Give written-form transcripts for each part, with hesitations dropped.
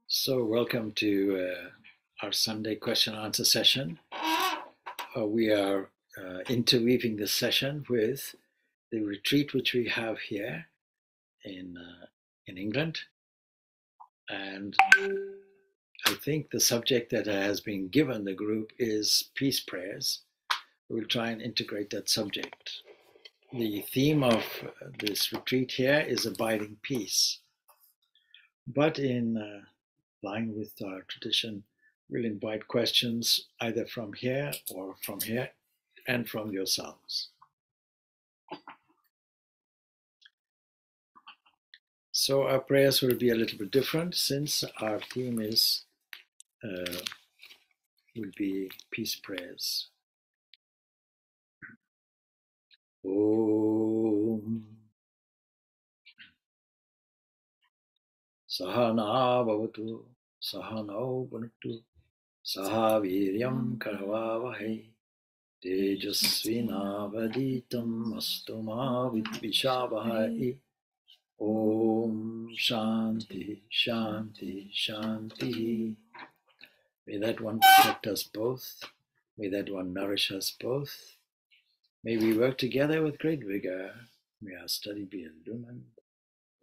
So welcome to our Sunday question and answer session. We are interweaving this session with the retreat which we have here in England. And I think the subject that has been given the group is peace prayers. We'll try and integrate that subject. The theme of this retreat here is abiding peace. But in line with our tradition, we'll invite questions either from here or from here and from yourselves. So our prayers will be a little bit different since our theme is will be peace prayers. Om Sahana Bhavatu Sahano Bhunaktu Saha Viryam Karavavahe Tejasvinavaditam Astuma Vidvishavahai. Om Shanti Shanti Shanti. May that one protect us both. May that one nourish us both. May we work together with great vigor. May our study be illumined.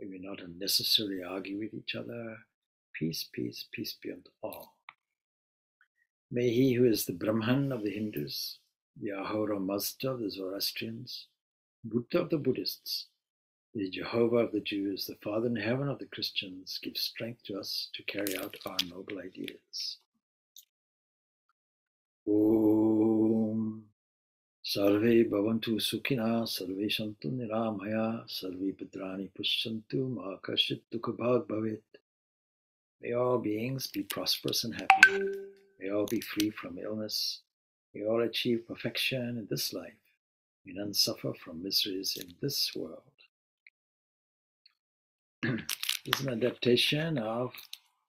May we not unnecessarily argue with each other. Peace, peace, peace be unto all. May he who is the Brahman of the Hindus, the Ahura Mazda of the Zoroastrians, Buddha of the Buddhists, the Jehovah of the Jews, the Father in heaven of the Christians, give strength to us to carry out our noble ideas. Om Sarve Bhavantu Sukhina, Sarve Shantu Niramaya, Sarve Bhadrani Pushyantu, Ma Kashit Dukhabhag Bhavet. May all beings be prosperous and happy. May all be free from illness. May all achieve perfection in this life. May none suffer from miseries in this world. This is an adaptation of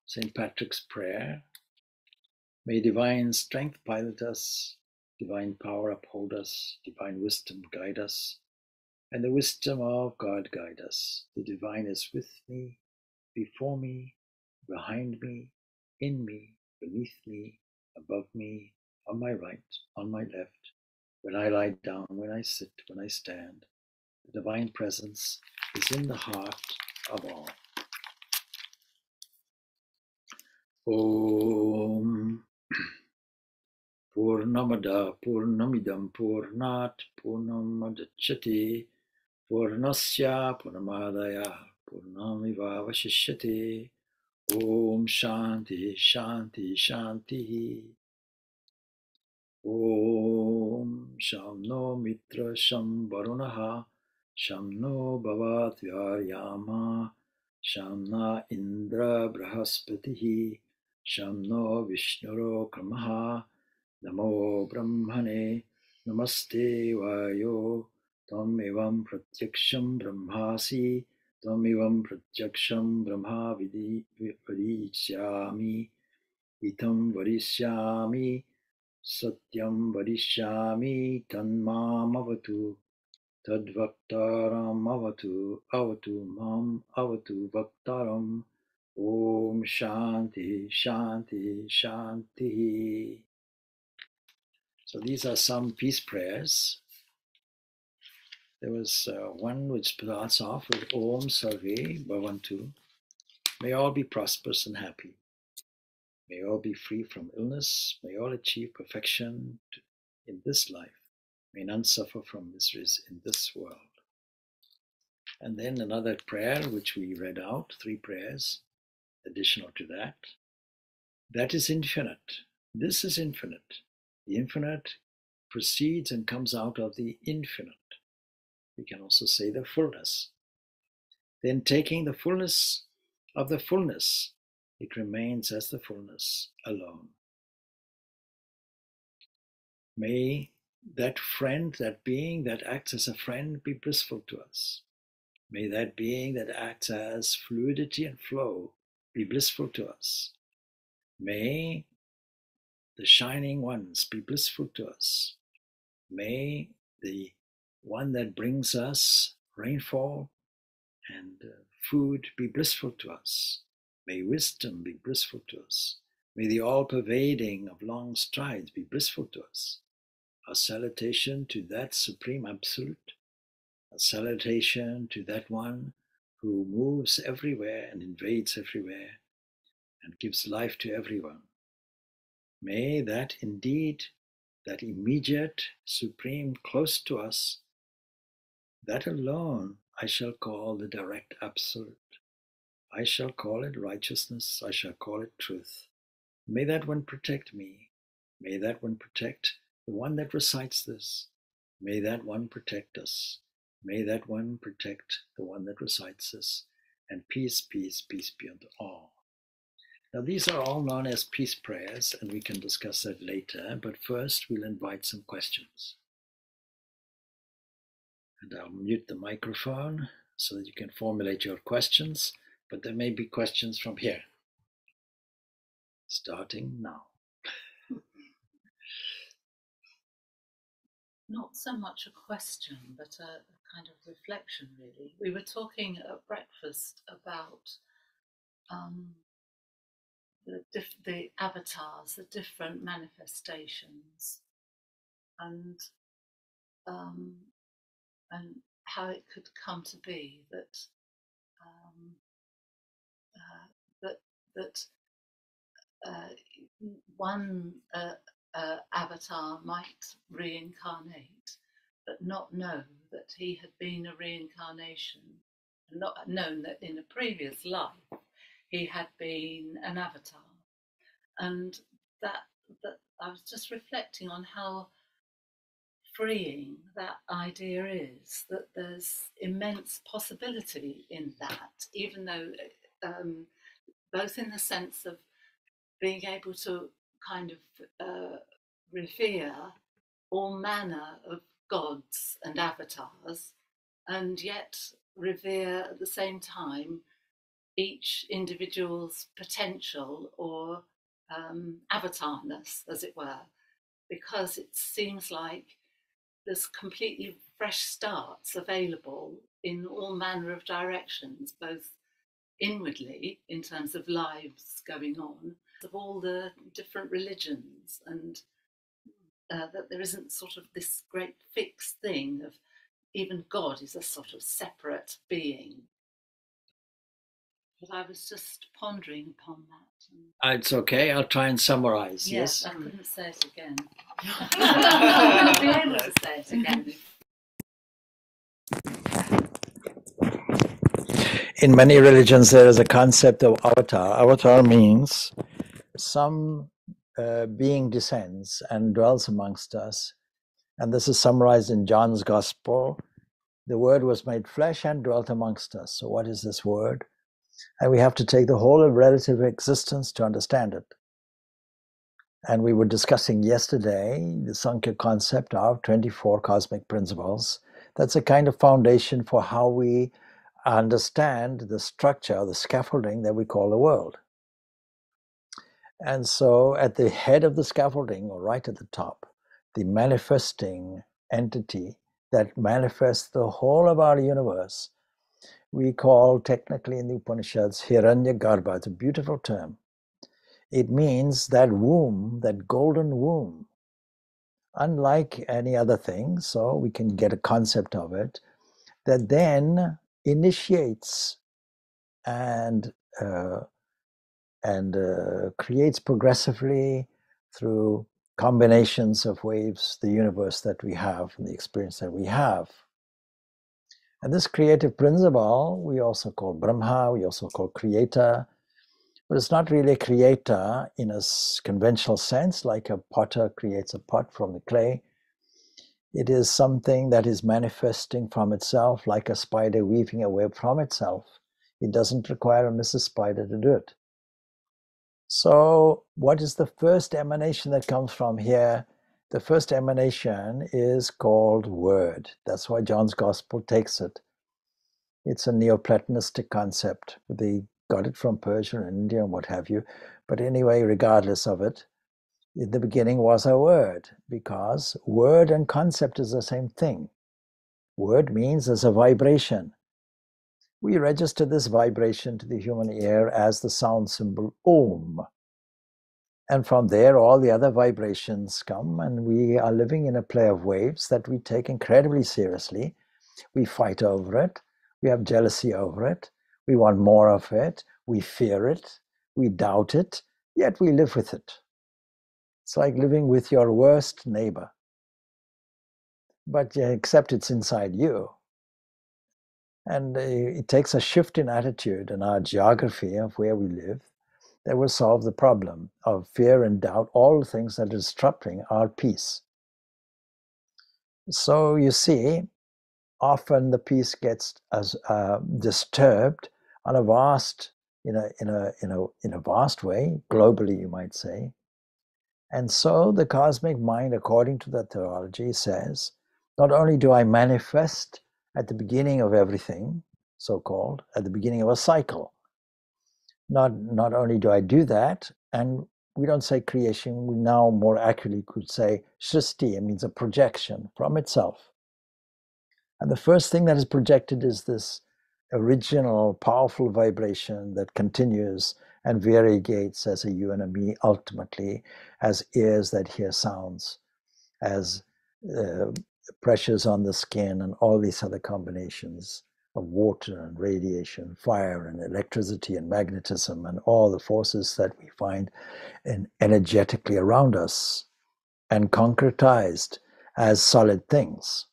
St. Patrick's prayer. May divine strength pilot us, divine power uphold us, divine wisdom guide us, and the wisdom of God guide us. The divine is with me, before me, behind me, in me, beneath me, above me, on my right, on my left, when I lie down, when I sit, when I stand. The divine presence is in the heart of all. Om Purnamada Purnamidam Purnat Purnamadachyate Purnasya Purnamadaya Purnamivavashishyate. Om Shanti Shanti Shanti. Om Sham No Mitra Sham Varunaha Sham No Bhavat Vyaryama Sham Na Indra Brahaspatihi Sham No Vishnuro Kramaha Namo Brahmane Namaste Vayo Tam Evam Pratyaksham Brahmasi Tam Evam Pratyaksham Brahma Vidichyami Itam Varishyami Satyam Varishyami Tanmam Avatu Tadvaktaram Avatu Avatu Mam Avatu Vaktaram. Om Shanti Shanti Shanti. So these are some peace prayers. There was one which starts off with Om Sarve Bhavantu. May all be prosperous and happy. May all be free from illness. May all achieve perfection in this life. May none suffer from miseries in this world. And then another prayer which we read out, 3 prayers additional to that. That is infinite. This is infinite. The infinite proceeds and comes out of the infinite. We can also say the fullness. Then taking the fullness of the fullness, it remains as the fullness alone. May that friend, that being that acts as a friend, be blissful to us. May that being that acts as fluidity and flow be blissful to us. May the shining ones be blissful to us. May the one that brings us rainfall and food be blissful to us. May wisdom be blissful to us. May the all-pervading of long strides be blissful to us. A salutation to that Supreme Absolute, a salutation to that one who moves everywhere and invades everywhere and gives life to everyone. May that indeed, that immediate, supreme, close to us, that alone I shall call the direct Absolute. I shall call it righteousness, I shall call it truth. May that one protect me. May that one protect the one that recites this. May that one protect us. May that one protect the one that recites this. And peace, peace, peace be unto all. Now these are all known as peace prayers, and we can discuss that later, but first we'll invite some questions. And I'll mute the microphone so that you can formulate your questions, but there may be questions from here. Starting now. Not so much a question, but a kind of reflection, really. We were talking at breakfast about the avatars, the different manifestations, and how it could come to be that one avatar might reincarnate, but not know that he had been a reincarnation, not known that in a previous life he had been an avatar. And that I was just reflecting on how freeing that idea is, that there's immense possibility in that, even though both in the sense of being able to kind of revere all manner of gods and avatars, and yet revere at the same time each individual's potential or avatarness, as it were, because it seems like there's completely fresh starts available in all manner of directions, both inwardly in terms of lives going on, of all the different religions, and that there isn't sort of this great fixed thing of even God is a sort of separate being. But I was just pondering upon that. It's okay, I'll try and summarize. Yes, I couldn't say it again. I wouldn't be able to say it again. In many religions, there is a concept of avatar. Avatar means some being descends and dwells amongst us. And this is summarized in John's Gospel. The Word was made flesh and dwelt amongst us. So what is this word? And we have to take the whole of relative existence to understand it. And we were discussing yesterday the Sankhya concept of 24 cosmic principles. That's a kind of foundation for how we understand the structure, the scaffolding that we call the world. And so at the head of the scaffolding, or right at the top, the manifesting entity that manifests the whole of our universe, we call technically in the Upanishads Hiranyagarbha. It's a beautiful term. It means that womb, that golden womb, unlike any other thing, so we can get a concept of it, that then initiates and creates progressively through combinations of waves the universe that we have and the experience that we have. And this creative principle we also call Brahma, we also call creator, but it's not really a creator in a conventional sense, like a potter creates a pot from the clay. It is something that is manifesting from itself, like a spider weaving a web from itself. It doesn't require a Mrs. Spider to do it. So what is the first emanation that comes from here? The first emanation is called Word. That's why John's Gospel takes it. It's a Neoplatonistic concept. They got it from Persia and India and what have you. But anyway, regardless of it, in the beginning was a word, because word and concept is the same thing. Word means there's a vibration. We register this vibration to the human ear as the sound symbol Om. And from there, all the other vibrations come, and we are living in a play of waves that we take incredibly seriously. We fight over it. We have jealousy over it. We want more of it. We fear it. We doubt it. Yet we live with it. It's like living with your worst neighbor. But except it's inside you. And it takes a shift in attitude and our geography of where we live that will solve the problem of fear and doubt, all the things that are disrupting our peace. So you see, often the peace gets disturbed on a vast, in a vast way, globally, you might say. And so the cosmic mind, according to the theology, says, not only do I manifest at the beginning of everything, so-called, at the beginning of a cycle, not only do I do that, and we don't say creation, we now more accurately could say Shristi. It means a projection from itself. And the first thing that is projected is this original powerful vibration that continues and variegates as a you and a me, ultimately as ears that hear sounds, as pressures on the skin, and all these other combinations of water and radiation, fire and electricity and magnetism, and all the forces that we find energetically around us and concretized as solid things.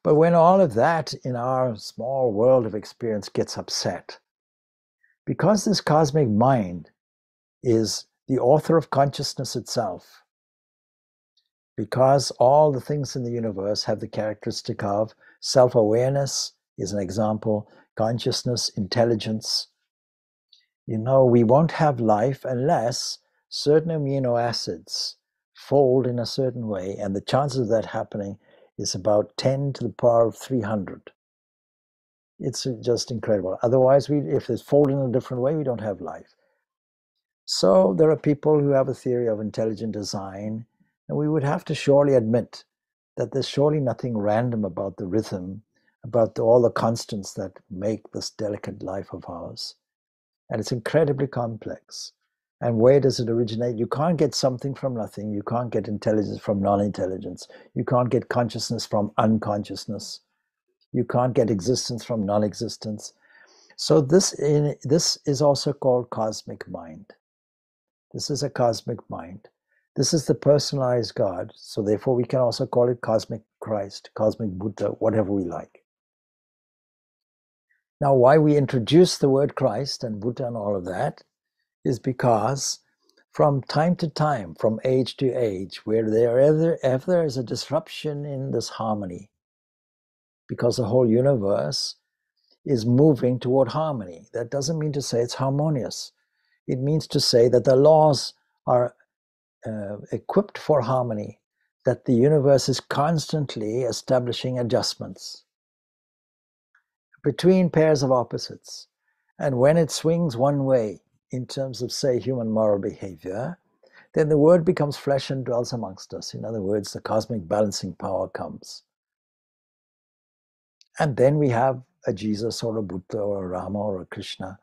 But when all of that in our small world of experience gets upset, because this cosmic mind is the author of consciousness itself, because all the things in the universe have the characteristic of self-awareness is an example, consciousness, intelligence. We won't have life unless certain amino acids fold in a certain way, and the chances of that happening is about 10 to the power of 300. It's just incredible. Otherwise, if it's folded in a different way, we don't have life. So there are people who have a theory of intelligent design, and we would have to surely admit that there's surely nothing random about the rhythm, about all the constants that make this delicate life of ours. And it's incredibly complex. And where does it originate? You can't get something from nothing. You can't get intelligence from non-intelligence. You can't get consciousness from unconsciousness. You can't get existence from non-existence. So this is also called cosmic mind. This is a cosmic mind. This is the personalized God. So therefore we can also call it cosmic Christ, cosmic Buddha, whatever we like. Now, why we introduce the word Christ and Buddha and all of that is because from time to time, from age to age, where if there is a disruption in this harmony, because the whole universe is moving toward harmony. That doesn't mean to say it's harmonious. It means to say that the laws are equipped for harmony, that the universe is constantly establishing adjustments between pairs of opposites. And when it swings one way in terms of, say, human moral behavior, then the word becomes flesh and dwells amongst us. In other words, the cosmic balancing power comes. And then we have a Jesus or a Buddha or a Rama or a Krishna,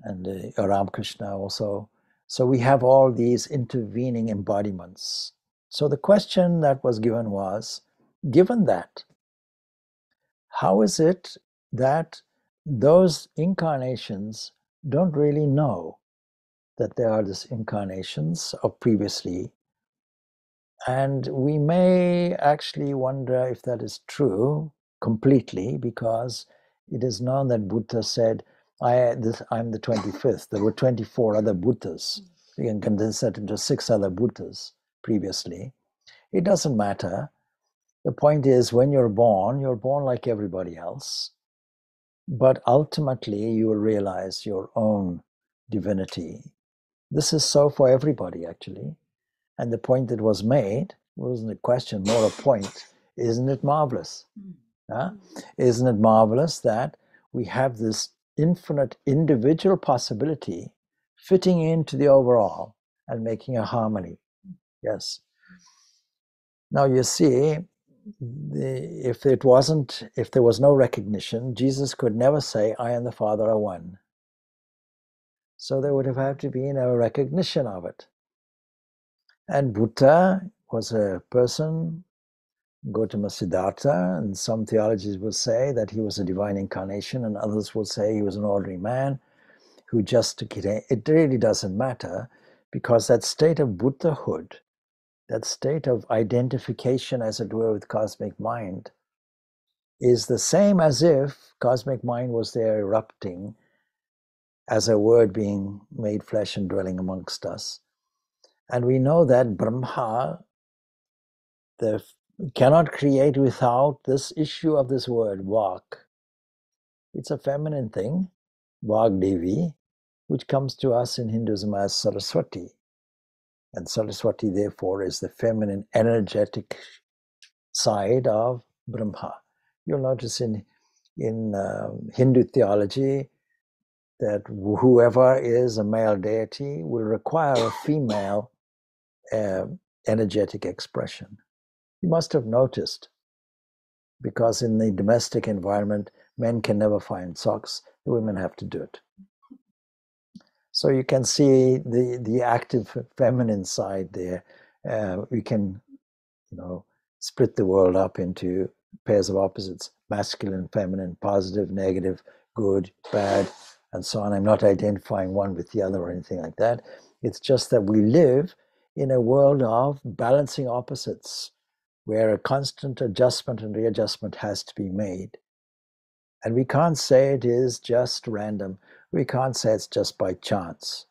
and a Ramakrishna also. So we have all these intervening embodiments. So the question that was given was, given that, how is it that those incarnations don't really know that there are these incarnations of previously? And we may actually wonder if that is true completely, because it is known that Buddha said, I'm the 25th. There were 24 other Buddhas. You can condense that into 6 other Buddhas previously. It doesn't matter. The point is, when you're born like everybody else. But ultimately, you will realize your own divinity. This is so for everybody, actually. And the point that was made wasn't a question, more a point. Isn't it marvelous? Isn't it marvelous that we have this infinite individual possibility fitting into the overall and making a harmony? Yes. Now you see, if there was no recognition, Jesus could never say, I and the Father are one. So there would have had to be a recognition of it. And Buddha was a person, Gautama Siddhartha, and some theologies will say that he was a divine incarnation, and others will say he was an ordinary man who just took it. It really doesn't matter, because that state of Buddhahood, that state of identification, as it were, with cosmic mind, is the same as if cosmic mind was there erupting as a word being made flesh and dwelling amongst us. And we know that Brahma cannot create without this issue of this word, Vak. It's a feminine thing, Vak Devi, which comes to us in Hinduism as Saraswati. And Saraswati, therefore, is the feminine energetic side of Brahma. You'll notice in Hindu theology that whoever is a male deity will require a female energetic expression. You must have noticed, because in the domestic environment, men can never find socks, the women have to do it. So you can see the active feminine side there. We can, split the world up into pairs of opposites, masculine, feminine, positive, negative, good, bad, and so on. I'm not identifying one with the other or anything like that. It's just that we live in a world of balancing opposites, where a constant adjustment and readjustment has to be made. And we can't say it is just random. We can't say it's just by chance.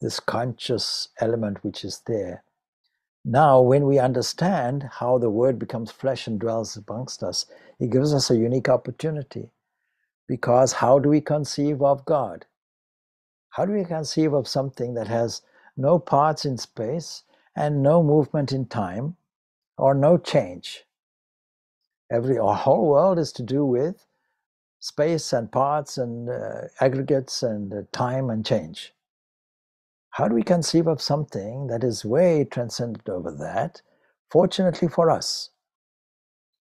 This conscious element which is there. Now, when we understand how the word becomes flesh and dwells amongst us, it gives us a unique opportunity. Because how do we conceive of God? How do we conceive of something that has no parts in space and no movement in time, or no change? Our whole world is to do with space and parts and aggregates and time and change. How do we conceive of something that is way transcendent over that? Fortunately for us,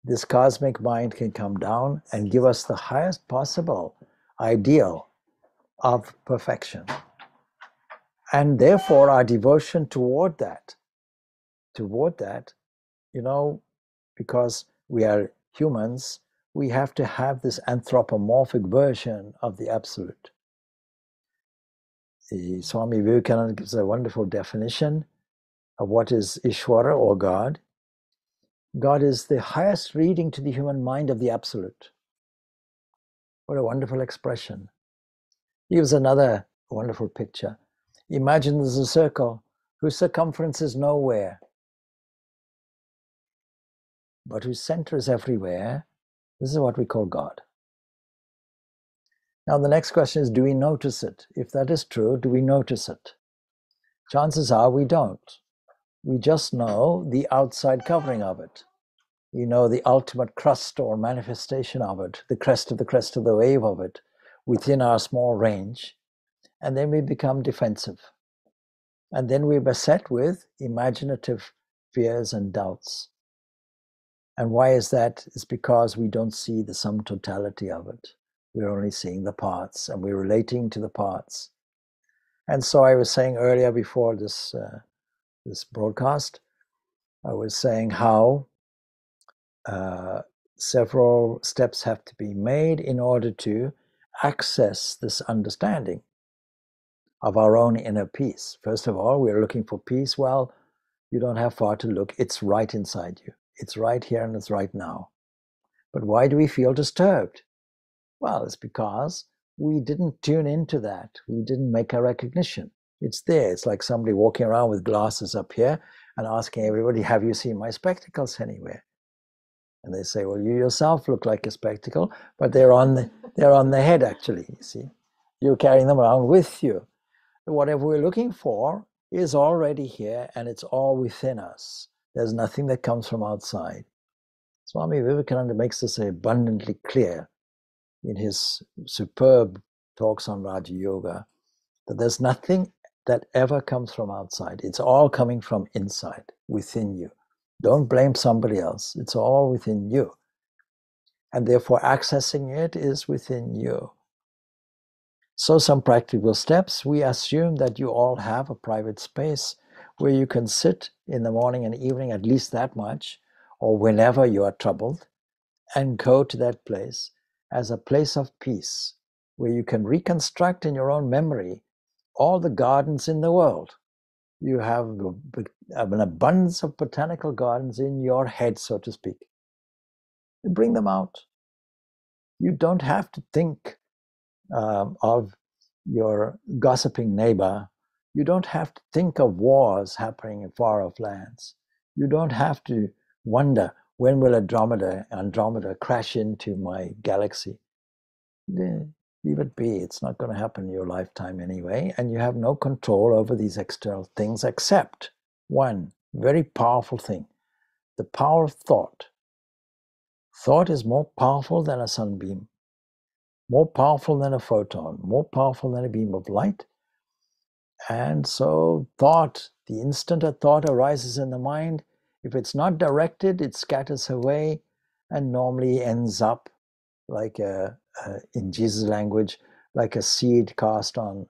this cosmic mind can come down and give us the highest possible ideal of perfection. And therefore, our devotion toward that, because we are humans, we have to have this anthropomorphic version of the Absolute. The Swami Vivekananda gives a wonderful definition of what is Ishvara, or God. God is the highest reading to the human mind of the Absolute. What a wonderful expression. He gives another wonderful picture. Imagine there's a circle whose circumference is nowhere, but whose center is everywhere. This is what we call God. Now the next question is, do we notice it? If that is true, do we notice it? Chances are we don't. We just know the outside covering of it. We know the ultimate crust or manifestation of it, the crest of the wave of it, within our small range. And then we become defensive. And then we're beset with imaginative fears and doubts. And why is that? It's because we don't see the sum totality of it. We're only seeing the parts, and we're relating to the parts. And so I was saying earlier, before this broadcast, I was saying how several steps have to be made in order to access this understanding of our own inner peace. First of all, we're looking for peace. Well, you don't have far to look. It's right inside you. It's right here and it's right now. But why do we feel disturbed? Well, it's because we didn't tune into that. We didn't make a recognition. It's there. It's like somebody walking around with glasses up here and asking everybody, have you seen my spectacles anywhere? And they say, well, you yourself look like a spectacle, but they're on the head, actually, you see. You're carrying them around with you. Whatever we're looking for is already here, and it's all within us. There's nothing that comes from outside. Swami Vivekananda makes this abundantly clear in his superb talks on Raja Yoga, that there's nothing that ever comes from outside. It's all coming from inside, within you. Don't blame somebody else. It's all within you. And therefore, accessing it is within you. So some practical steps. We assume that you all have a private space where you can sit in the morning and evening, at least that much, or whenever you are troubled, and go to that place as a place of peace, where you can reconstruct in your own memory all the gardens in the world. You have an abundance of botanical gardens in your head, so to speak. Bring them out. You don't have to think of your gossiping neighbor. You don't have to think of wars happening in far-off lands. You don't have to wonder, when will Andromeda crash into my galaxy? Leave it be. It's not going to happen in your lifetime anyway, and you have no control over these external things except one very powerful thing, the power of thought. Thought is more powerful than a sunbeam, more powerful than a photon, more powerful than a beam of light. And so thought, the instant a thought arises in the mind, if it's not directed, it scatters away and normally ends up like in Jesus' language, like a seed cast on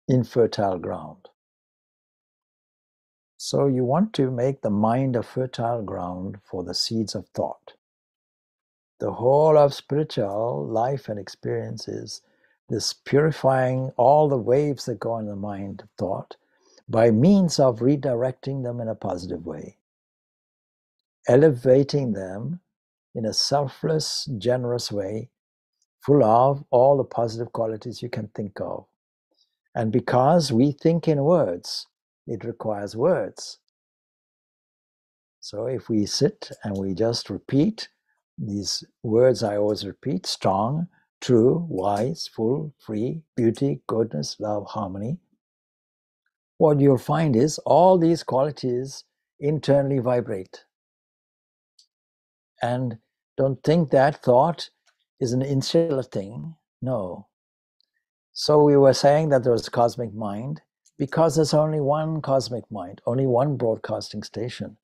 infertile ground. So you want to make the mind a fertile ground for the seeds of thought. The whole of spiritual life and experience is this purifying all the waves that go on in the mind of thought by means of redirecting them in a positive way, elevating them in a selfless, generous way, full of all the positive qualities you can think of. And because we think in words, it requires words. So if we sit and we just repeat these words I always repeat, strong, true, wise, full, free, beauty, goodness, love, harmony, what you'll find is all these qualities internally vibrate. And don't think that thought is an insular thing. No. So we were saying that there was cosmic mind because there's only one cosmic mind, only one broadcasting station.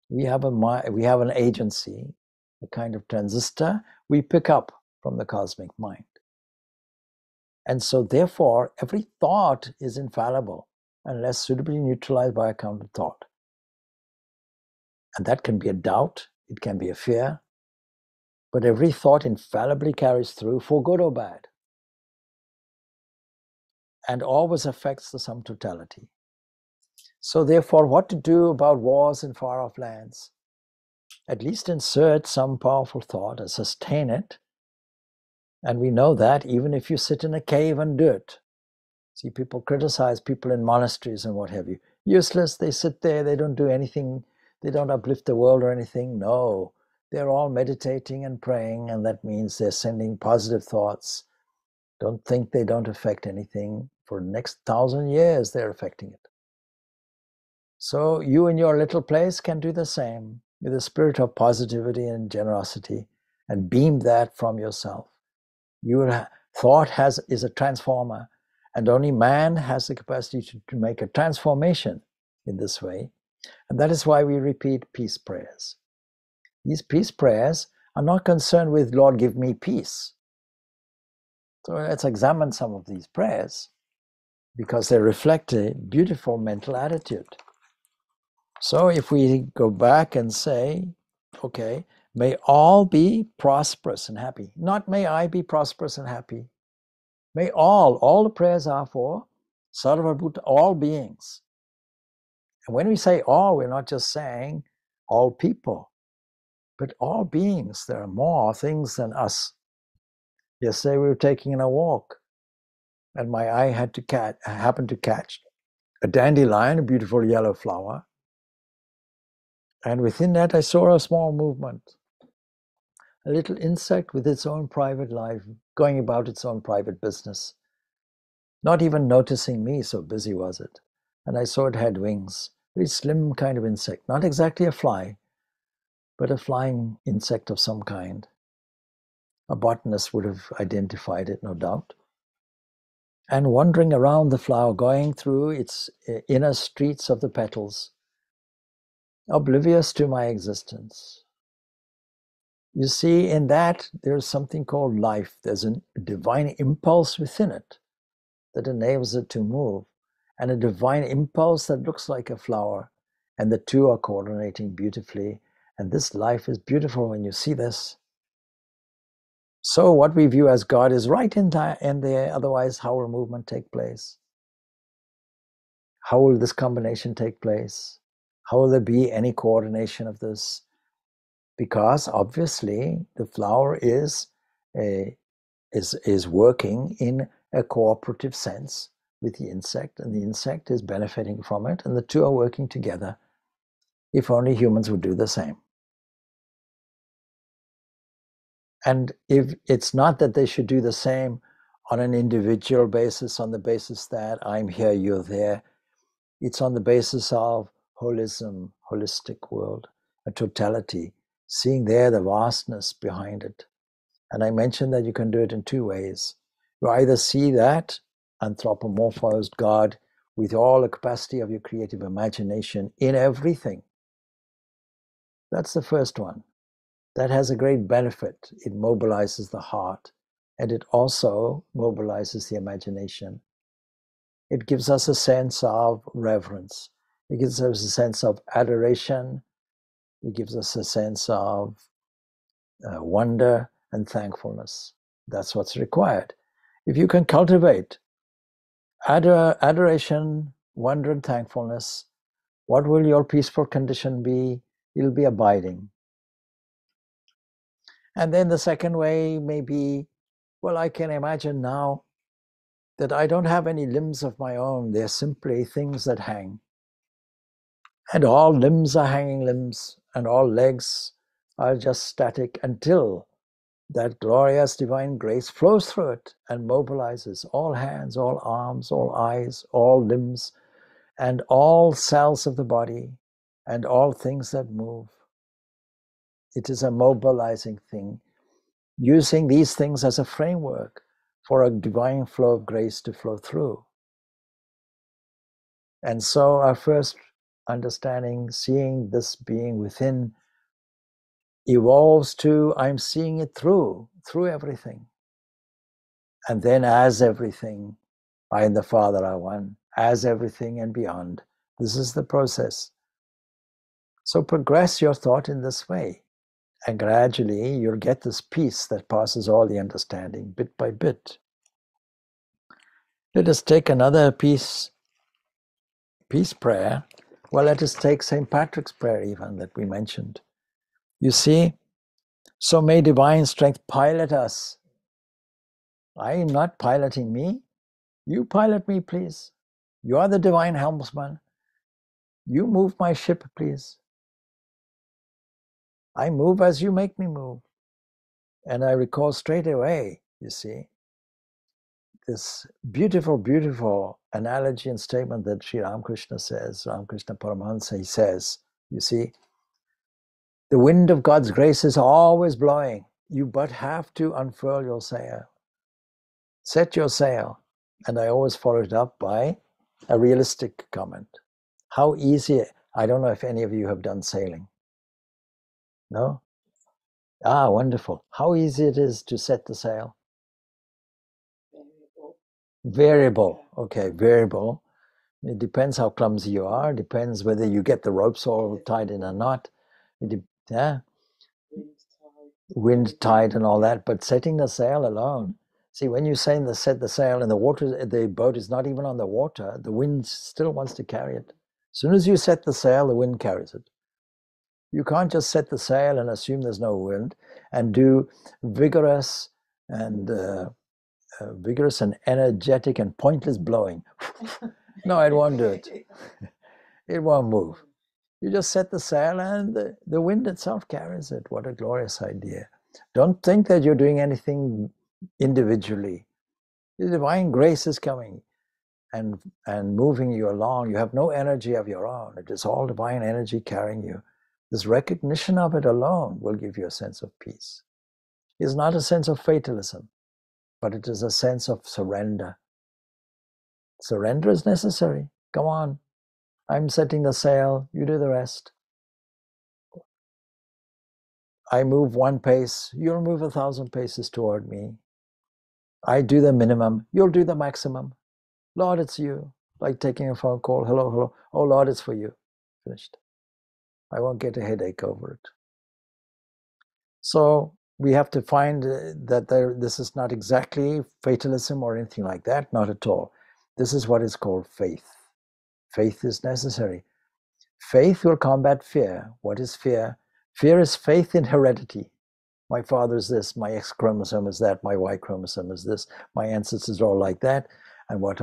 We have an agency, a kind of transistor we pick up from the cosmic mind. And so therefore, every thought is infallible unless suitably neutralized by a counter thought. And that can be a doubt, it can be a fear, but every thought infallibly carries through for good or bad, and always affects the sum totality. So therefore, what to do about wars in far-off lands? At least insert some powerful thought and sustain it. And we know that even if you sit in a cave and do it. See, people criticize people in monasteries and what have you. Useless, they sit there, they don't do anything, they don't uplift the world or anything. No, they're all meditating and praying, and that means they're sending positive thoughts. Don't think they don't affect anything. For the next 1,000 years, they're affecting it. So you in your little place can do the same with a spirit of positivity and generosity and beam that from yourself. Thought is a transformer, and only man has the capacity to make a transformation in this way. And that is why we repeat peace prayers. These peace prayers are not concerned with, Lord, give me peace. So let's examine some of these prayers because they reflect a beautiful mental attitude. So if we go back and say, okay, may all be prosperous and happy. Not may I be prosperous and happy. May all the prayers are for Sarvabhuta, all beings. And when we say all, we're not just saying all people, but all beings. There are more things than us. Yesterday we were taking a walk, and my eye happened to catch a dandelion, a beautiful yellow flower. And within that I saw a small movement. A little insect with its own private life, going about its own private business. Not even noticing me, so busy was it. And I saw it had wings. Very slim kind of insect, not exactly a fly, but a flying insect of some kind. A botanist would have identified it, no doubt. And wandering around the flower, going through its inner streets of the petals, oblivious to my existence. You see, in that, there's something called life. There's a divine impulse within it that enables it to move, and a divine impulse that looks like a flower. And the two are coordinating beautifully. And this life is beautiful when you see this. So what we view as God is right in there. Otherwise, how will movement take place? How will this combination take place? How will there be any coordination of this? Because obviously the flower is working in a cooperative sense with the insect, and the insect is benefiting from it, and the two are working together. If only humans would do the same. And if it's not that they should do the same on an individual basis, on the basis that I'm here, you're there, it's on the basis of holism, holistic world, a totality, seeing there the vastness behind it. And I mentioned that you can do it in two ways. You either see that anthropomorphized God with all the capacity of your creative imagination in everything. That's the first one. That has a great benefit. It mobilizes the heart, and it also mobilizes the imagination. It gives us a sense of reverence. It gives us a sense of adoration. It gives us a sense of wonder and thankfulness. That's what's required. If you can cultivate adoration, wonder, and thankfulness, what will your peaceful condition be? It'll be abiding. And then the second way may be, well, I can imagine now that I don't have any limbs of my own. They're simply things that hang. And all limbs are hanging limbs, and all legs are just static until that glorious divine grace flows through it and mobilizes all hands, all arms, all eyes, all limbs, and all cells of the body, and all things that move. It is a mobilizing thing, using these things as a framework for a divine flow of grace to flow through. And so our first understanding, seeing this being within, evolves to I'm seeing it through everything. And then as everything, I and the Father are one, as everything and beyond. This is the process. So progress your thought in this way, and gradually you'll get this peace that passes all the understanding, bit by bit. Let us take another peace prayer. Well, let us take St. Patrick's prayer even that we mentioned. You see, so may divine strength pilot us. I am not piloting me. You pilot me, please. You are the divine helmsman. You move my ship, please. I move as you make me move. And I recall straight away, you see, this beautiful, beautiful analogy and statement that Sri Ramakrishna says, Ramakrishna Paramahansa, he says, you see, the wind of God's grace is always blowing. You but have to unfurl your sail. Set your sail. And I always follow it up by a realistic comment. How easy, I don't know if any of you have done sailing. No? Ah, wonderful. How easy it is to set the sail? Variable. Okay, variable. It depends how clumsy you are. It depends whether you get the ropes all tied in or not. Yeah. Wind, tide, and all that. But setting the sail alone. See, when you set the sail and the boat is not even on the water, the wind still wants to carry it. As soon as you set the sail, the wind carries it. You can't just set the sail and assume there's no wind and do vigorous and energetic and pointless blowing. No, it won't do it. It won't move. You just set the sail and the wind itself carries it. What a glorious idea. Don't think that you're doing anything individually. The divine grace is coming and moving you along. You have no energy of your own. It is all divine energy carrying you. This recognition of it alone will give you a sense of peace. It's not a sense of fatalism, but it is a sense of surrender. Surrender is necessary. Come on. I'm setting the sail. You do the rest. I move 1 pace. You'll move 1,000 paces toward me. I do the minimum. You'll do the maximum. Lord, it's you. Like taking a phone call. Hello, hello. Oh, Lord, it's for you. Finished. I won't get a headache over it. So we have to find that this is not exactly fatalism or anything like that. Not at all. This is what is called faith. Faith is necessary. Faith will combat fear. What is fear? Fear is faith in heredity. My father is this, my X chromosome is that, my Y chromosome is this, my ancestors are all like that, and what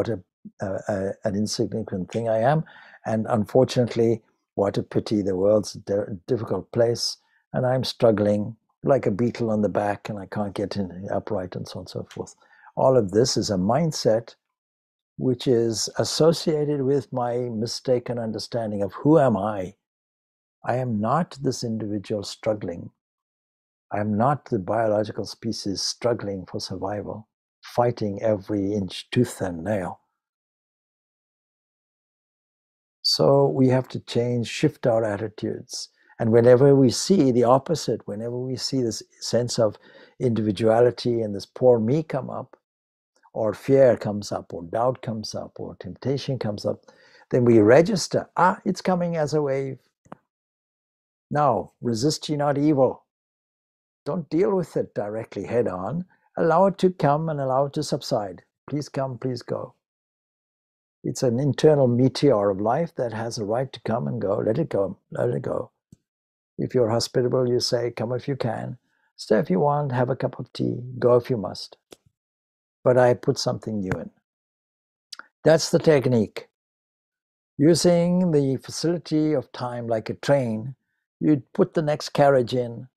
an insignificant thing I am. And unfortunately, what a pity, the world's a difficult place, and I'm struggling like a beetle on the back, and I can't get in upright, and so on and so forth. All of this is a mindset which is associated with my mistaken understanding of who am I. I am not this individual struggling. I am not the biological species struggling for survival, fighting every inch, tooth and nail. So we have to change, shift our attitudes. And whenever we see the opposite, whenever we see this sense of individuality and this poor me come up, or fear comes up, or doubt comes up, or temptation comes up, then we register, it's coming as a wave. Now, resist ye not evil. Don't deal with it directly head on. Allow it to come and allow it to subside. Please come, please go. It's an internal meteor of life that has a right to come and go. Let it go, let it go. If you're hospitable, you say, come if you can. Stay if you want, have a cup of tea, go if you must. But I put something new in. That's the technique. Using the facility of time like a train, you put the next carriage in.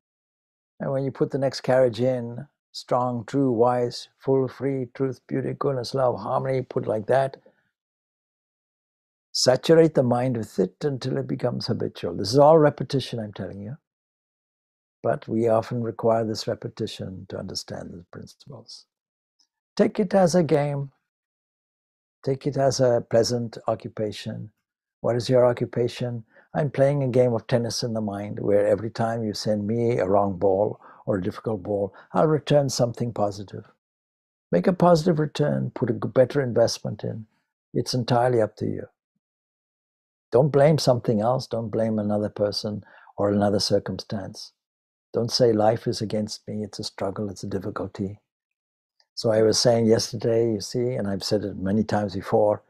And when you put the next carriage in, strong, true, wise, full, free, truth, beauty, goodness, love, harmony, put like that. Saturate the mind with it until it becomes habitual. This is all repetition, I'm telling you. But we often require this repetition to understand the principles. Take it as a game. Take it as a pleasant occupation. What is your occupation? I'm playing a game of tennis in the mind where every time you send me a wrong ball or a difficult ball, I'll return something positive. Make a positive return, put a better investment in. It's entirely up to you. Don't blame something else. Don't blame another person or another circumstance. Don't say life is against me. It's a struggle. It's a difficulty. So I was saying yesterday, you see, and I've said it many times before,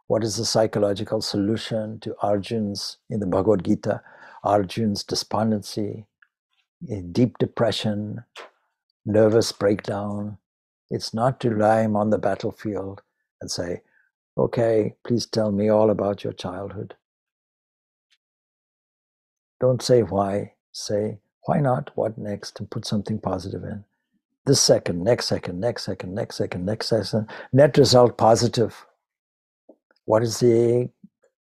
what is the psychological solution to Arjun's, in the Bhagavad Gita, Arjun's despondency, deep depression, nervous breakdown? It's not to lie him on the battlefield and say, okay, please tell me all about your childhood. Don't say why. Say, why not? What next? And put something positive in. This second, next second, next second, next second, next second. Net result positive. What is the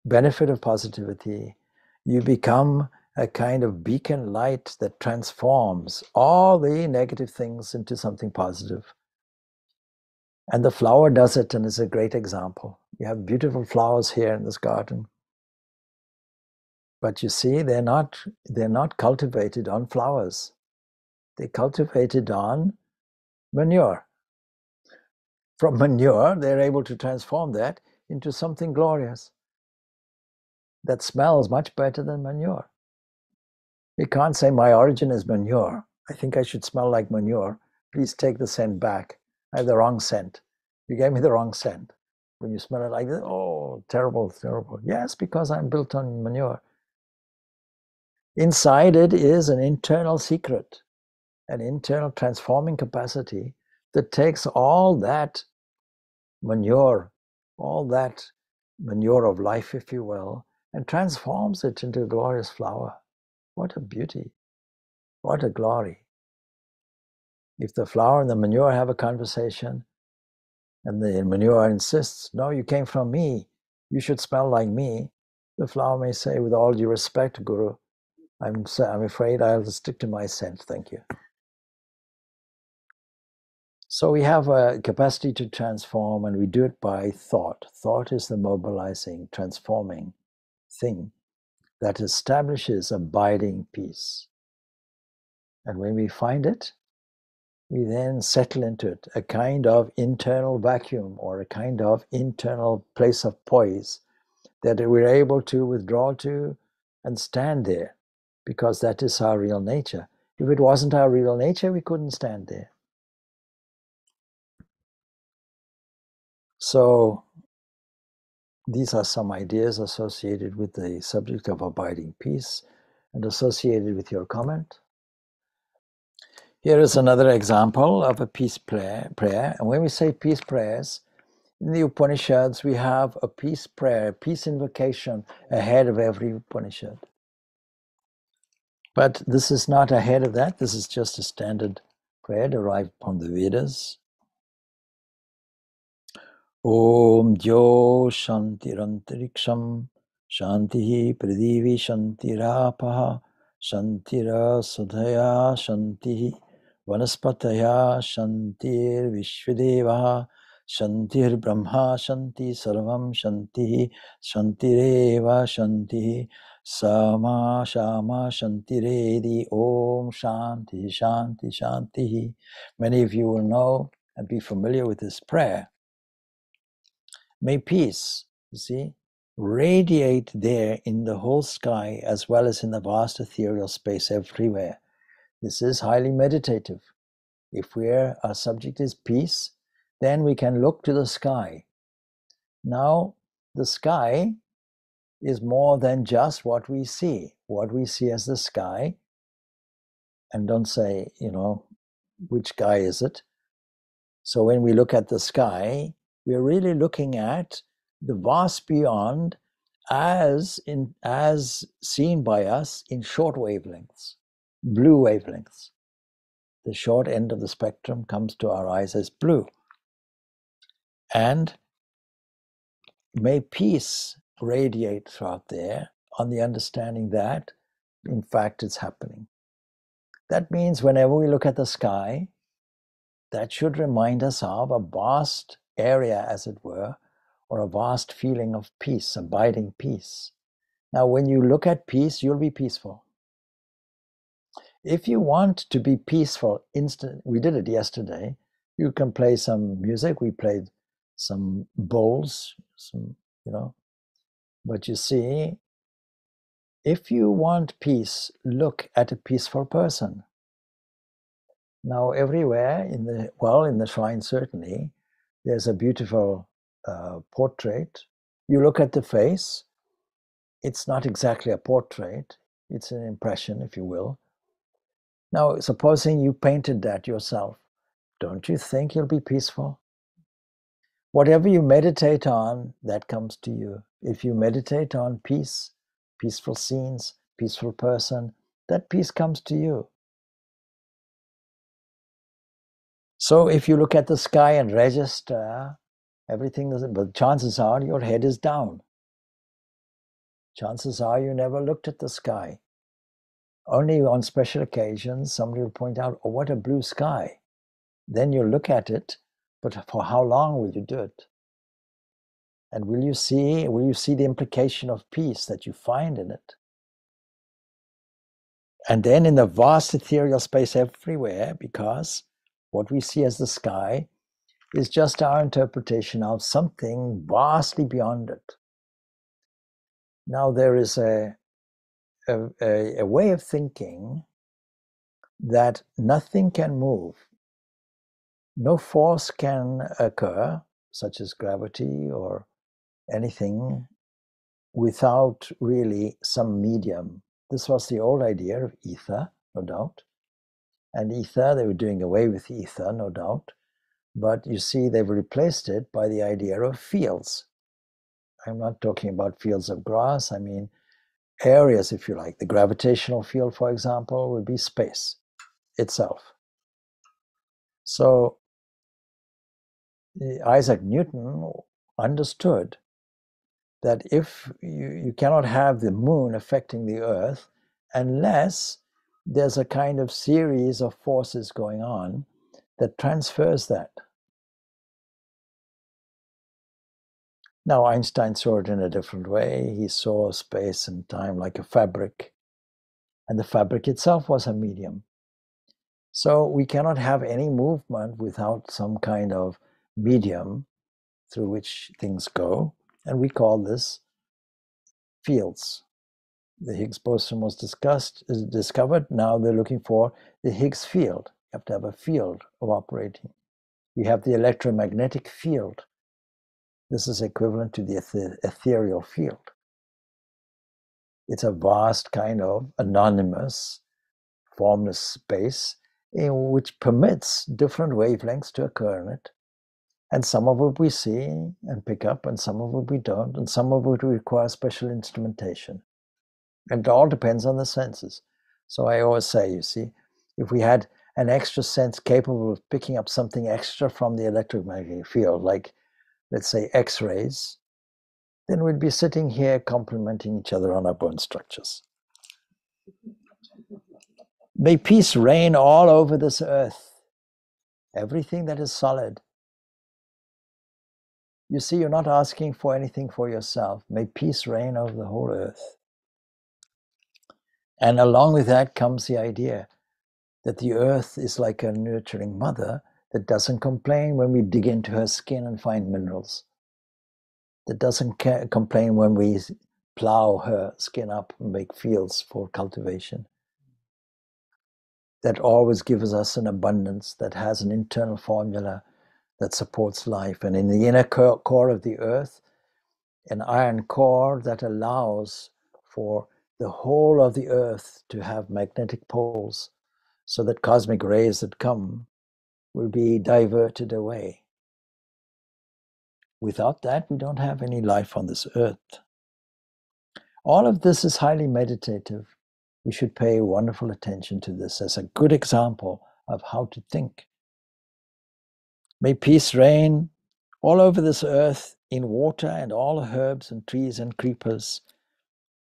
benefit of positivity? You become a kind of beacon light that transforms all the negative things into something positive. And the flower does it and is a great example. You have beautiful flowers here in this garden. But you see, they're not cultivated on flowers. They're cultivated on manure. From manure, they're able to transform that into something glorious that smells much better than manure. You can't say my origin is manure. I think I should smell like manure. Please take the scent back. I have the wrong scent. You gave me the wrong scent. When you smell it like this, oh, terrible, terrible. Yes, because I'm built on manure. Inside it is an internal secret, an internal transforming capacity that takes all that manure of life, if you will, and transforms it into a glorious flower. What a beauty. What a glory. If the flower and the manure have a conversation, and the manure insists, no, you came from me, you should smell like me, the flower may say, with all due respect, Guru, I'm afraid I'll stick to my sense. Thank you. So we have a capacity to transform, and we do it by thought. Thought is the mobilizing, transforming thing that establishes abiding peace. And when we find it, we then settle into it, a kind of internal vacuum or a kind of internal place of poise that we're able to withdraw to and stand there, because that is our real nature. If it wasn't our real nature, we couldn't stand there. So these are some ideas associated with the subject of abiding peace and associated with your comment. Here is another example of a peace prayer. And when we say peace prayers, in the Upanishads, we have a peace prayer, peace invocation ahead of every Upanishad. But this is not ahead of that. This is just a standard prayer derived from the Vedas. Om Jyo Shantirantariksham Shantihi Pradivi Shantirapaha Shantira Sudhaya Shantihi Vanaspataya Shantir Vishwadevaha Shantir Brahma Shanti Sarvam Shantihi Shantireva Shantihi Sama Shama Shantiredi Om Shanti Shanti Shantihi. Many of you will know and be familiar with this prayer. May peace, you see, radiate there in the whole sky as well as in the vast ethereal space everywhere. This is highly meditative. If our subject is peace, then we can look to the sky. Now, the sky is more than just what we see. What we see as the sky, and don't say, which sky is it? So when we look at the sky, we're really looking at the vast beyond as seen by us in short wavelengths, blue wavelengths. The short end of the spectrum comes to our eyes as blue. And may peace radiate throughout there on the understanding that, in fact, it's happening. That means whenever we look at the sky, that should remind us of a vast area, as it were, or a vast feeling of peace, abiding peace. Now, when you look at peace, you'll be peaceful. If you want to be peaceful, we did it yesterday. You can play some music. We played some bowls, But you see, if you want peace, look at a peaceful person. Now, everywhere in the shrine, certainly, there's a beautiful portrait. You look at the face, it's not exactly a portrait, it's an impression, if you will. Now, supposing you painted that yourself, don't you think you'll be peaceful? Whatever you meditate on, that comes to you. If you meditate on peace, peaceful scenes, peaceful person, that peace comes to you. So if you look at the sky and register everything, but chances are your head is down. Chances are you never looked at the sky. Only on special occasions, somebody will point out, oh, what a blue sky. Then you'll look at it, but for how long will you do it? And will you see the implication of peace that you find in it? And then in the vast ethereal space everywhere, because what we see as the sky is just our interpretation of something vastly beyond it. Now there is a way of thinking that nothing can move, no force can occur, such as gravity or anything, without really some medium. This was the old idea of ether, no doubt. And ether, they were doing away with ether, no doubt. But you see, they've replaced it by the idea of fields. I'm not talking about fields of grass. I mean areas, if you like. The gravitational field, for example, would be space itself. So Isaac Newton understood that if you cannot have the moon affecting the earth unless there's a kind of series of forces going on that transfers that. Now, Einstein saw it in a different way. He saw space and time like a fabric, and the fabric itself was a medium. So we cannot have any movement without some kind of medium through which things go, and we call this fields. The Higgs boson was discovered. Now they're looking for the Higgs field. You have to have a field of operating. We have the electromagnetic field. This is equivalent to the ethereal field. It's a vast kind of anonymous, formless space in which permits different wavelengths to occur in it. And some of it we see and pick up, and some of it we don't, and some of it require special instrumentation. And it all depends on the senses. So I always say, you see, if we had an extra sense capable of picking up something extra from the electromagnetic field, like, let's say, X-rays, then we'd be sitting here complementing each other on our bone structures. May peace reign all over this earth. Everything that is solid. You see, you're not asking for anything for yourself. May peace reign over the whole earth. And along with that comes the idea that the earth is like a nurturing mother that doesn't complain when we dig into her skin and find minerals. That doesn't complain when we plow her skin up and make fields for cultivation. That always gives us an abundance, that has an internal formula that supports life. And in the inner core of the earth, an iron core that allows for the whole of the earth to have magnetic poles, so that cosmic rays that come will be diverted away. Without that, we don't have any life on this earth. All of this is highly meditative. We should pay wonderful attention to this as a good example of how to think. May peace reign all over this earth, in water and all herbs and trees and creepers.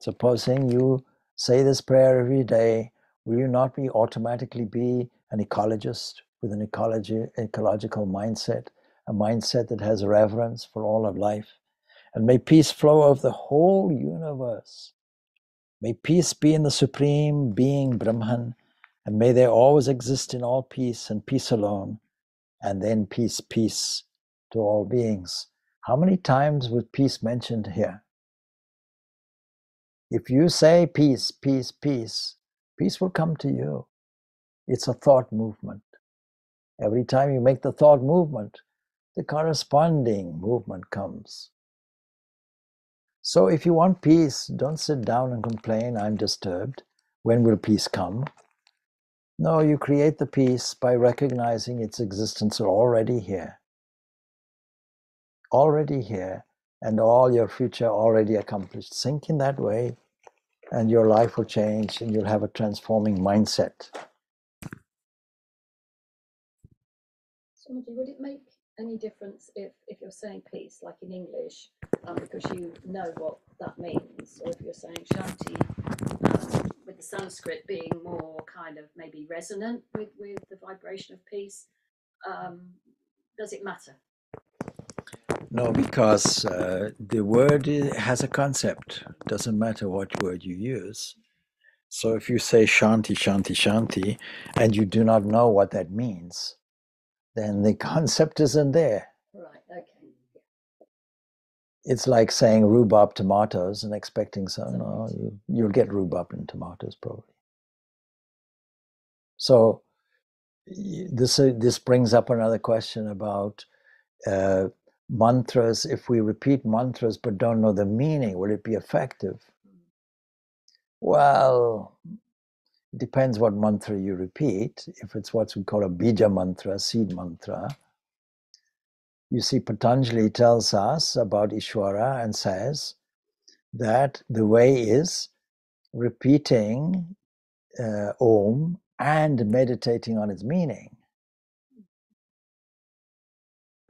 Supposing you say this prayer every day, will you not automatically be an ecologist with an ecological mindset, a mindset that has reverence for all of life? And may peace flow over the whole universe. May peace be in the Supreme Being, Brahman, and may there always exist in all peace and peace alone, and then peace, peace to all beings. How many times was peace mentioned here? If you say peace, peace, peace, peace will come to you. It's a thought movement. Every time you make the thought movement, the corresponding movement comes. So if you want peace, don't sit down and complain, I'm disturbed. When will peace come? No, you create the peace by recognizing its existence already here. Already here, and all your future already accomplished. Think in that way, and your life will change, and you'll have a transforming mindset. Swamiji, would it make any difference if you're saying peace, like in English, because you know what that means, or if you're saying Shanti, with the Sanskrit being more kind of maybe resonant with the vibration of peace, does it matter? No, because the word has a concept. It doesn't matter what word you use. So if you say Shanti, Shanti, Shanti, and you do not know what that means, then the concept isn't there. Right, okay. It's like saying rhubarb tomatoes and expecting some, no, you'll get rhubarb in tomatoes probably. So this brings up another question about mantras. If we repeat mantras but don't know the meaning, will it be effective? Well, it depends what mantra you repeat. If it's what we call a bija mantra, seed mantra, you see Patanjali tells us about Ishvara and says that the way is repeating Om and meditating on its meaning.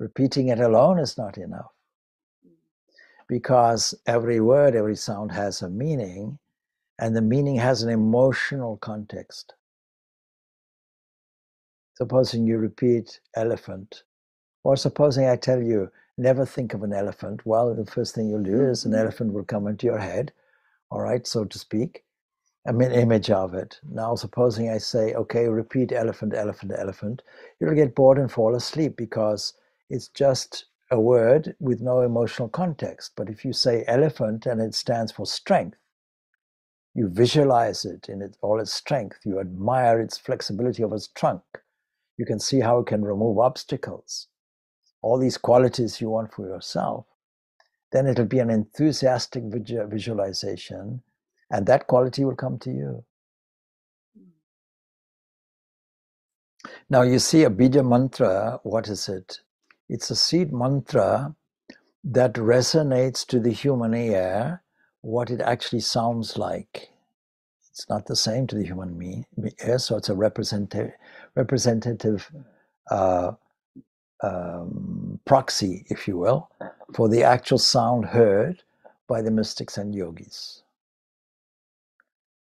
Repeating it alone is not enough, because every word, every sound has a meaning, and the meaning has an emotional context. Supposing you repeat elephant, or supposing I tell you, never think of an elephant. Well, the first thing you'll do is an elephant will come into your head, all right, so to speak, an image of it. Now, supposing I say, okay, repeat elephant, elephant, elephant, you'll get bored and fall asleep because it's just a word with no emotional context. But if you say elephant and it stands for strength, you visualize it in all its strength. You admire its flexibility of its trunk. You can see how it can remove obstacles. All these qualities you want for yourself. Then it'll be an enthusiastic visualization, and that quality will come to you. Now you see a bija mantra, what is it? It's a seed mantra that resonates to the human ear what it actually sounds like. It's not the same to the human ear, so it's a representative proxy, if you will, for the actual sound heard by the mystics and yogis.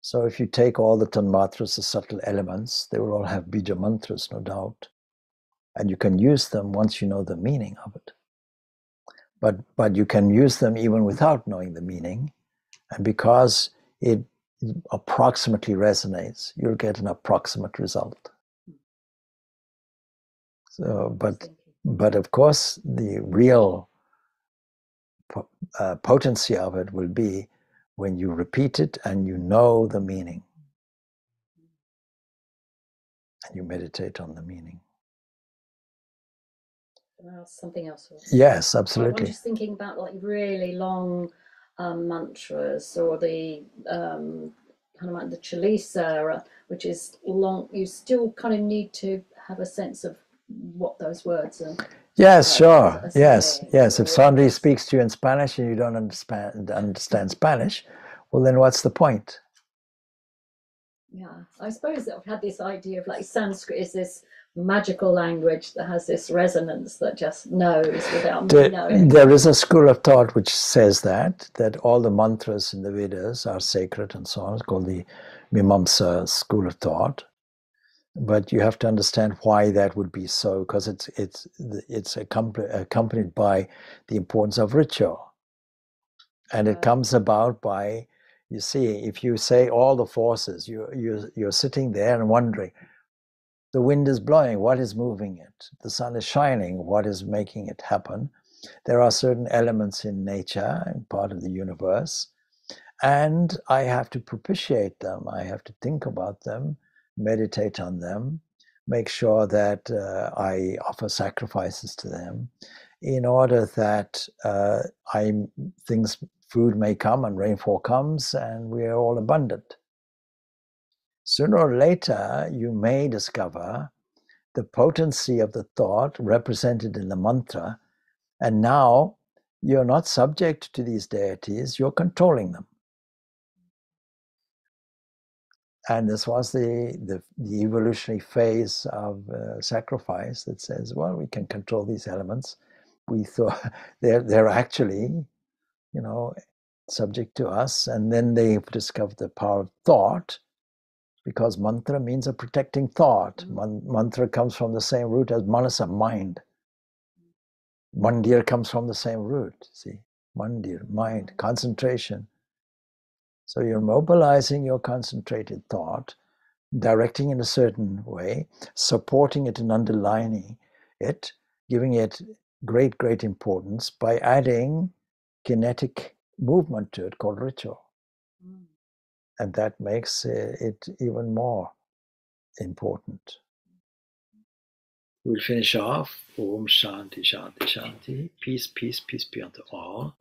So if you take all the tanmatras, the subtle elements, they will all have bija mantras, no doubt. And you can use them once you know the meaning of it. But you can use them even without knowing the meaning. And because it approximately resonates, you'll get an approximate result. So, but of course, the real potency of it will be when you repeat it and you know the meaning. And you meditate on the meaning. Something else. Yes, absolutely. I'm just thinking about like really long mantras, or the kind of like the Chalisa, which is long. You still kind of need to have a sense of what those words are. Yes, sure. Yes. If somebody speaks to you in Spanish and you don't understand Spanish, well, then what's the point? Yeah, I suppose that I've had this idea of like Sanskrit is this magical language that has this resonance that just knows without me knowing. There is a school of thought which says that all the mantras in the Vedas are sacred and so on. It's called the Mimamsa school of thought. But you have to understand why that would be so, because it's accompanied by the importance of ritual. And it comes about by, you see, if you say all the forces, you're sitting there and wondering, the wind is blowing, what is moving it? The sun is shining, what is making it happen? There are certain elements in nature and part of the universe, and I have to propitiate them. I have to think about them, meditate on them, make sure that I offer sacrifices to them in order that food may come and rainfall comes and we are all abundant. Sooner or later, you may discover the potency of the thought represented in the mantra, and now you're not subject to these deities, you're controlling them. And this was the evolutionary phase of sacrifice that says, well, we can control these elements. We thought they're actually, subject to us. And then they've discovered the power of thought, because mantra means a protecting thought. Mantra comes from the same root as manasa, mind. Mandir comes from the same root, see? Mandir, mind, concentration. So you're mobilizing your concentrated thought, directing in a certain way, supporting it and underlining it, giving it great, great importance by adding kinetic movement to it called ritual. And that makes it even more important. We'll finish off. Om Shanti, Shanti, Shanti. Peace, peace, peace be unto all.